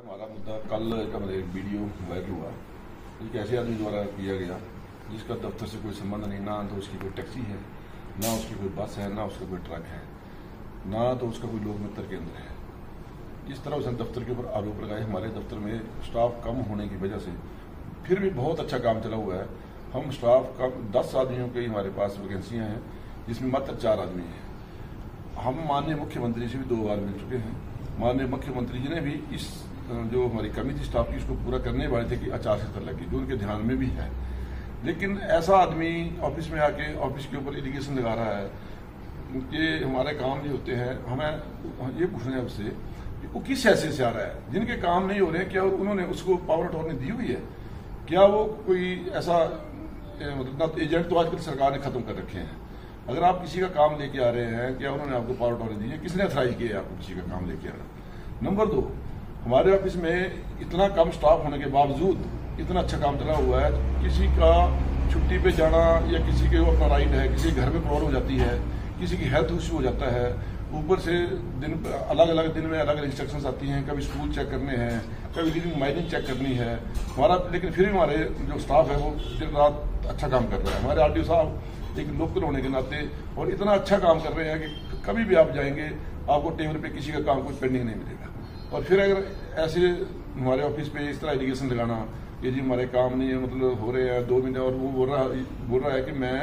हमारा मुद्दा कल का एक वीडियो वायरल हुआ, एक ऐसे आदमी द्वारा किया गया जिसका दफ्तर से कोई संबंध नहीं, ना तो उसकी कोई टैक्सी है, ना उसकी कोई बस है, ना उसका कोई ट्रक है, ना तो उसका कोई लोक मित्र केंद्र है। इस तरह उसने दफ्तर के ऊपर आरोप लगाए। हमारे दफ्तर में स्टाफ कम होने की वजह से फिर भी बहुत अच्छा काम चला हुआ है। हम स्टाफ का 10 आदमियों की हमारे पास वैकेंसियाँ हैं, जिसमें मात्र 4 आदमी हैं। हम माननीय मुख्यमंत्री से भी 2 बार मिल चुके हैं। माननीय मुख्यमंत्री जी ने भी इस जो हमारी कमी थी स्टाफ की, उसको पूरा करने वाले थे कि आचार संहिता लगी, जो उनके ध्यान में भी है। लेकिन ऐसा आदमी ऑफिस में आके ऑफिस के ऊपर एलिगेशन लगा रहा है कि हमारे काम नहीं होते हैं। हमें ये पूछना है उससे कि वो किस हैसियत से आ रहा है। जिनके काम नहीं हो रहे हैं, क्या उन्होंने उसको पावर अटॉर्नी दी हुई है? क्या वो कोई ऐसा मतलब एजेंट तो आजकल सरकार ने खत्म कर रखे हैं। अगर आप किसी का काम लेके आ रहे हैं, क्या उन्होंने आपको पावर अटॉर्नी दी है? किसने अथराइज किया है आपको किसी का काम लेके आना? नंबर 2, हमारे ऑफिस में इतना कम स्टाफ होने के बावजूद इतना अच्छा काम चला हुआ है। किसी का छुट्टी पे जाना या किसी के अपना राइट है, किसी के घर में प्रॉब्लम हो जाती है, किसी की हेल्थ इशू हो जाता है, ऊपर से दिन अलग अलग दिन में अलग अलग इंस्ट्रक्शंस आती हैं। कभी स्कूल चेक करने हैं, कभी लीविंग माइनिंग चेक करनी है हमारा। लेकिन फिर भी हमारे जो स्टाफ है वो दिन रात अच्छा काम कर रहा है। हमारे आरटीओ साहब एक लोकल होने के नाते और इतना अच्छा काम कर रहे हैं कि कभी भी आप जाएंगे आपको टेबल पे किसी का काम कोई पेंडिंग नहीं मिलेगा। और फिर अगर ऐसे हमारे ऑफिस पे इस तरह एलिगेशन लगाना कि जी हमारे काम नहीं है, मतलब हो रहे हैं 2 महीने, और वो बोल रहा है कि मैं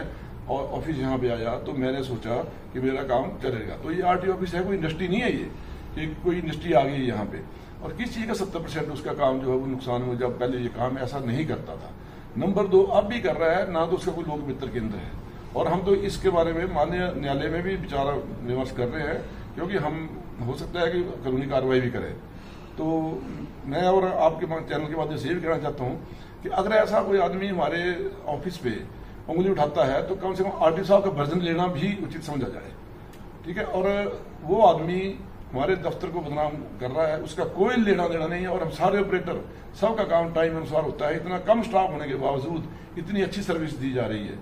ऑफिस यहाँ पे आया तो मैंने सोचा कि मेरा काम चलेगा। तो ये आरटीओ ऑफिस है, कोई इंडस्ट्री नहीं है ये कि कोई इंडस्ट्री आ गई है यहाँ पे। और किस चीज़ का 70% उसका काम जो है वो नुकसान में, जब पहले ये काम ऐसा नहीं करता था। नंबर 2, अब भी कर रहा है, ना तो उसका कोई लोक मित्र केंद्र है। और हम तो इसके बारे में माननीय न्यायालय में भी विचार विमर्श कर रहे हैं, क्योंकि हम हो सकता है कि कानूनी कार्रवाई भी करें। तो मैं और आपके चैनल के माध्यम से ये भी कहना चाहता हूँ कि अगर ऐसा कोई आदमी हमारे ऑफिस पे उंगली उठाता है तो कम से कम आरटीओ साहब का वर्जन लेना भी उचित समझा जाए, ठीक है। और वो आदमी हमारे दफ्तर को बदनाम कर रहा है, उसका कोई लेना देना नहीं है। और हम सारे ऑपरेटर सबका काम टाइम अनुसार होता है। इतना कम स्टाफ होने के बावजूद इतनी अच्छी सर्विस दी जा रही है।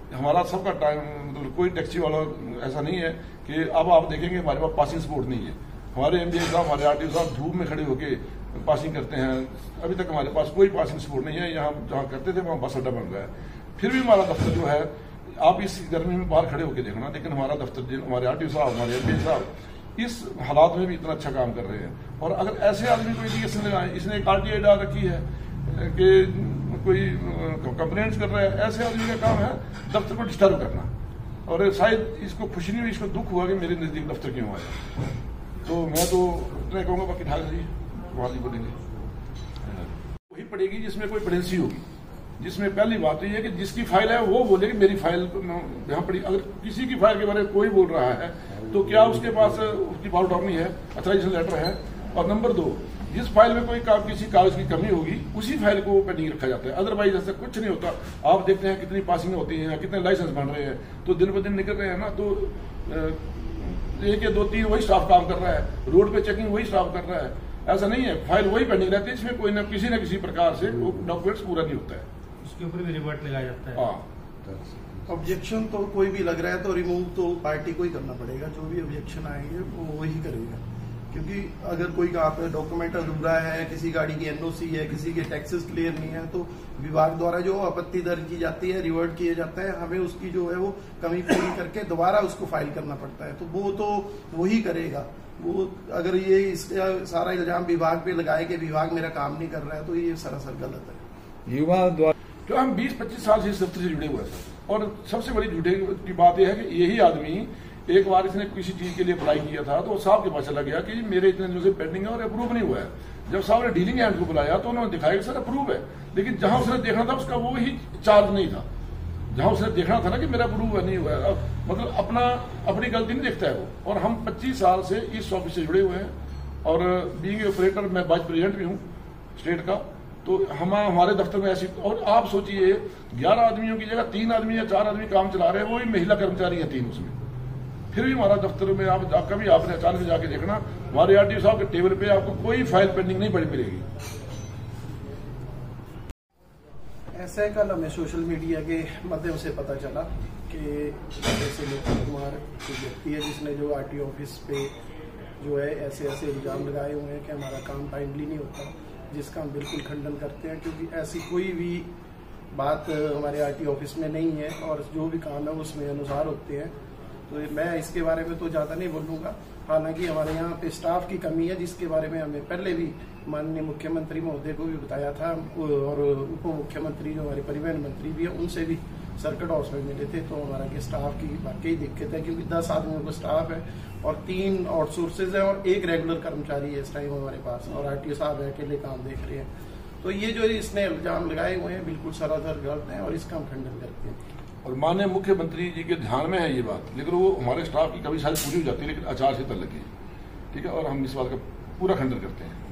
हमारा सबका टाइम, मतलब कोई टैक्सी वाला ऐसा नहीं है कि अब आप देखेंगे हमारे पास पासिंग सपोर्ट नहीं है। हमारे एमडीए साहब, हमारे आरटीओ साहब धूप में खड़े होके पासिंग करते हैं। अभी तक हमारे पास कोई पासिंग सपोर्ट नहीं है। यहाँ जहाँ करते थे वहाँ बस अड्डा बन रहा है। फिर भी हमारा दफ्तर जो है, आप इस गर्मी में बाहर खड़े होकर देखना, लेकिन हमारा दफ्तर, हमारे आरटीओ साहब, हमारे एमडीए साहब इस हालात में भी इतना अच्छा काम कर रहे हैं। और अगर ऐसे आदमी को एलिगेशन लगाए, इसने एक आरटीआई डाल रखी है कि कोई कंप्लेंट्स कर रहा है, ऐसे आदमी का काम है दफ्तर को डिस्टर्ब करना। और शायद इसको खुशी नहीं हुई, इसको दुख हुआ कि मेरे नजदीक दफ्तर क्यों आया। तो मैं तो उतना कहूँगा, बाकी ढाल जी वहाँ बोलेंगे वही पड़ेगी जिसमें कोई प्रेडेंसी होगी। जिसमें पहली बात तो ये है कि जिसकी फाइल है वो बोले कि मेरी फाइल यहाँ पड़ी। अगर किसी की फाइल के बारे में कोई बोल रहा है तो क्या उसके पास उसकी पावर अटॉर्नी है, अथराइजेशन लेटर है? और नंबर 2, जिस फाइल में कोई किसी कागज की कमी होगी उसी फाइल को पेंडिंग रखा जाता है। अदरवाइज ऐसा कुछ नहीं होता। आप देखते हैं कितनी पासिंग होती है, कितने लाइसेंस बन रहे हैं, तो दिन ब दिन निकल रहे हैं ना। तो 1 या 2 3 वही स्टाफ काम कर रहा है, रोड पे चेकिंग वही स्टाफ कर रहा है। ऐसा नहीं है, फाइल वही पेंडिंग रहती है। इसमें कोई ना किसी प्रकार से डॉक्यूमेंट्स पूरा नहीं होता है, उसके ऊपर भी रिवर्ट लगाया जाता है। हाँ, ऑब्जेक्शन तो कोई भी लग रहा है तो रिमूव तो पार्टी को ही करना पड़ेगा। जो भी ऑब्जेक्शन आएंगे वो वही करेगा, क्योंकि अगर कोई डॉक्यूमेंट अधूरा है, किसी गाड़ी की एनओसी है, किसी के टैक्सेस क्लियर नहीं है, तो विभाग द्वारा जो आपत्ति दर्ज की जाती है, रिवर्ट किया जाता है। हमें उसकी जो है वो कमी पूरी करके दोबारा उसको फाइल करना पड़ता है। तो वो तो वही करेगा। वो अगर ये इसका सारा इल्जाम विभाग पे लगाए कि विभाग मेरा काम नहीं कर रहा है, तो ये सरासर गलत है। युवा द्वारा जो हम 20-25 साल से इस दफ्तर से जुड़े हुए हैं सर, और सबसे बड़ी झूठे की बात यह है कि यही आदमी एक बार इसने किसी चीज के लिए अप्लाई किया था तो साहब के पास चला गया कि मेरे इतने दिनों से पेंडिंग है और अप्रूव नहीं हुआ है। जब साहब ने डीलिंग हैंड को बुलाया तो उन्होंने दिखाया कि सर अप्रूव है, लेकिन जहां उसने देखना था उसका वो ही चार्ज नहीं था। जहां उसने देखना था ना कि मेरा अप्रूव नहीं हुआ है, मतलब अपनी गलती नहीं देखता है वो। और हम 25 साल से इस ऑफिस से जुड़े हुए हैं, और बीइंग ऑपरेटर मैं वाइस प्रेसिडेंट भी हूँ स्टेट का। तो हमारे दफ्तर में ऐसी, और आप सोचिए 11 आदमियों की जगह 3 आदमी या 4 आदमी काम चला रहे हैं, वो भी महिला कर्मचारी है 3 उसमें। फिर भी हमारा दफ्तर में आप कभी आपने अचानक से जाके देखना, हमारे आरटीओ साहब के टेबल पे आपको कोई फाइल पेंडिंग नहीं पड़ी मिलेगी। ऐसा कल हमें सोशल मीडिया के माध्यम से पता चला कि जैसे लोकल कुमार कोई व्यक्ति है जिसने जो आरटीओ ऑफिस पे जो है ऐसे ऐसे इल्जाम लगाए हुए हैं कि हमारा काम टाइमली नहीं होता, जिसका हम बिल्कुल खंडन करते हैं, क्योंकि ऐसी कोई भी बात हमारे आरटी ऑफिस में नहीं है और जो भी काम है उसमें अनुसार होते हैं। तो मैं इसके बारे में तो ज़्यादा नहीं बोलूँगा। हालांकि हमारे यहाँ पे स्टाफ की कमी है, जिसके बारे में हमें पहले भी माननीय मुख्यमंत्री महोदय को भी बताया था और उप मुख्यमंत्री जो हमारे परिवहन मंत्री भी है उनसे भी सर्किट हाउस में मिले थे। तो हमारा कि स्टाफ की वाकई दिक्कत है, क्योंकि 10 आदमियों को स्टाफ है और 3 आउटसोर्सेज है और 1 रेगुलर कर्मचारी है इस टाइम हमारे पास, और आरटीओ साहब है अकेले काम देख रहे हैं। तो ये जो इसने इल्जाम लगाए हुए हैं बिल्कुल सरासर गलत है और इसका हम खंडन करते हैं। और माननीय मुख्यमंत्री जी के ध्यान में है ये बात, लेकिन वो हमारे स्टाफ की कभी सारी पूरी हो जाती है, लेकिन आचार संहिता लगी, ठीक है, और हम इस बात का पूरा खंडन करते हैं।